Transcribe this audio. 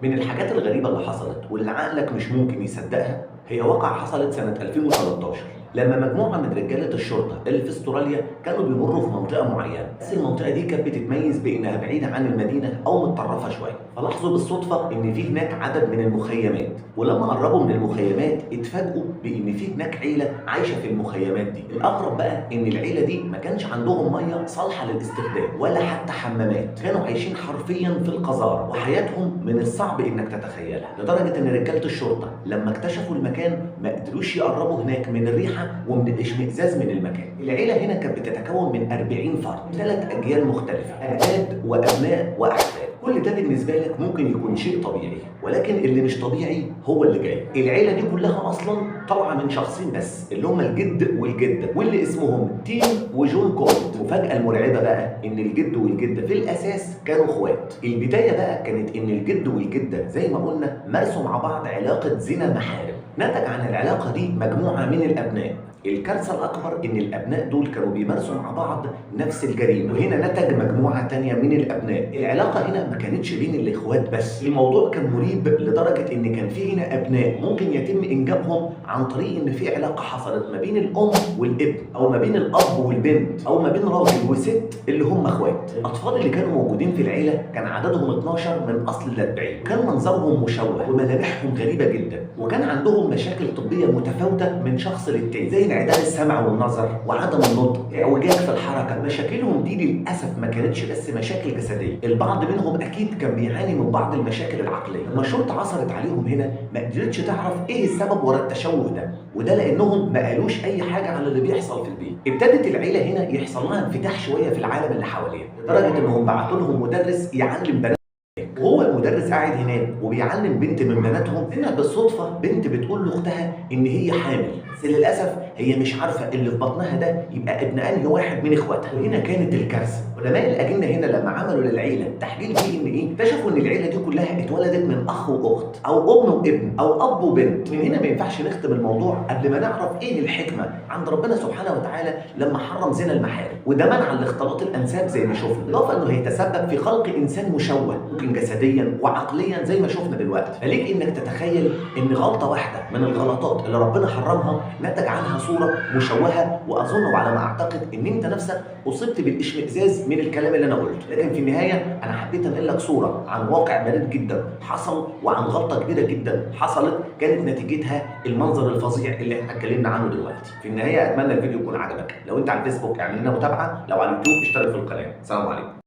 من الحاجات الغريبة اللي حصلت واللي عقلك مش ممكن يصدقها هي واقعة حصلت سنة 2013 لما مجموعة من رجالة الشرطة اللي في استراليا كانوا بيمروا في منطقة معينة، بس المنطقة دي كانت بتتميز بإنها بعيدة عن المدينة أو متطرفة شوية، فلاحظوا بالصدفة إن في هناك عدد من المخيمات، ولما قربوا من المخيمات اتفاجئوا بإن في هناك عيلة عايشة في المخيمات دي، الأغرب بقى إن العيلة دي ما كانش عندهم مية صالحة للاستخدام ولا حتى حمامات، كانوا عايشين حرفيا في القذارة وحياتهم من الصعب إنك تتخيلها، لدرجة إن رجالة الشرطة لما اكتشفوا المكان ما قدروش يقربوا هناك من الريحة ومن الاشمئزاز من المكان. العيلة هنا كانت بتتكون من 40 فرد، 3 أجيال مختلفة، أجداد وأبناء وأحفاد. كل ده بالنسبة لك ممكن يكون شيء طبيعي، ولكن اللي مش طبيعي هو اللي جاي. العيلة دي كلها أصلا طالعة من شخصين بس اللي هم الجد والجدة، واللي اسمهم تيم وجون كولت. المفاجأة المرعبة بقى إن الجد والجدة في الأساس كانوا إخوات. البداية بقى كانت إن الجد والجدة زي ما قلنا مارسوا مع بعض علاقة زنا محارم. نتج عن العلاقة دي مجموعة من الأبناء. الكارثة الأكبر إن الأبناء دول كانوا بيمارسوا مع بعض نفس الجريمة، وهنا نتج مجموعة تانية من الأبناء. العلاقة هنا ما كانتش بين الإخوات بس، الموضوع كان مريب لدرجة إن كان في هنا أبناء ممكن يتم إنجابهم عن طريق إن في علاقة حصلت ما بين الأم والابن، أو ما بين الأب والبنت، أو ما بين راجل وست اللي هم إخوات. الأطفال اللي كانوا موجودين في العيلة كان عددهم 12 من أصل ال 40، كان منظرهم مشوه وملامحهم غريبة جدا، وكان عندهم مشاكل طبية متفاوتة من شخص للتاني، زي انعدام السمع والنظر وعدم النطق، اعوجاج في الحركه. مشاكلهم دي للاسف ما كانتش بس مشاكل جسديه، البعض منهم اكيد كان بيعاني من بعض المشاكل العقليه. لما الشرطه عثرت عليهم هنا ما قدرتش تعرف ايه السبب ورا التشوه ده، وده لانهم ما قالوش اي حاجه عن اللي بيحصل في البيت. ابتدت العيله هنا يحصل لها انفتاح شويه في العالم اللي حواليها، لدرجه انهم بعتوا لهم مدرس يعلم بنات، وهو المدرس قاعد هناك وبيعلم بنت من بناتهم. هنا بالصدفه بنت بتقول لاختها ان هي حامل، بس للاسف هي مش عارفه اللي في بطنها ده يبقى ابن انهي واحد من اخواتها. وهنا كانت الكارثه. علماء الاجنه هنا لما عملوا للعيله تحليل DNA اكتشفوا ان العيله دي كلها اتولدت من اخ واخت، او ام وابن، او اب وبنت. من هنا ما ينفعش نختم الموضوع قبل ما نعرف ايه الحكمه عند ربنا سبحانه وتعالى لما حرم زنا المحارم، وده منعا لاختلاط الانساب زي ما شفنا، اضافه انه هيتسبب في خلق انسان مشوه ممكن جسديا وعقليا زي ما شفنا دلوقتي. فليك انك تتخيل ان غلطه واحده من الغلطات اللي ربنا حرمها نتج عنها صوره مشوهه، واظن وعلى ما اعتقد ان انت نفسك اصبت بالاشمئزاز من الكلام اللي انا قلته. لكن في النهايه انا حبيت انقل لك صوره عن واقع مريض جدا حصل، وعن غلطه كبيره جدا حصلت كانت نتيجتها المنظر الفظيع اللي احنا اتكلمنا عنه دلوقتي. في النهايه اتمنى الفيديو يكون عجبك. لو انت على الفيسبوك اعمل لنا متابعه، لو على اليوتيوب اشترك في القناه. سلام عليكم.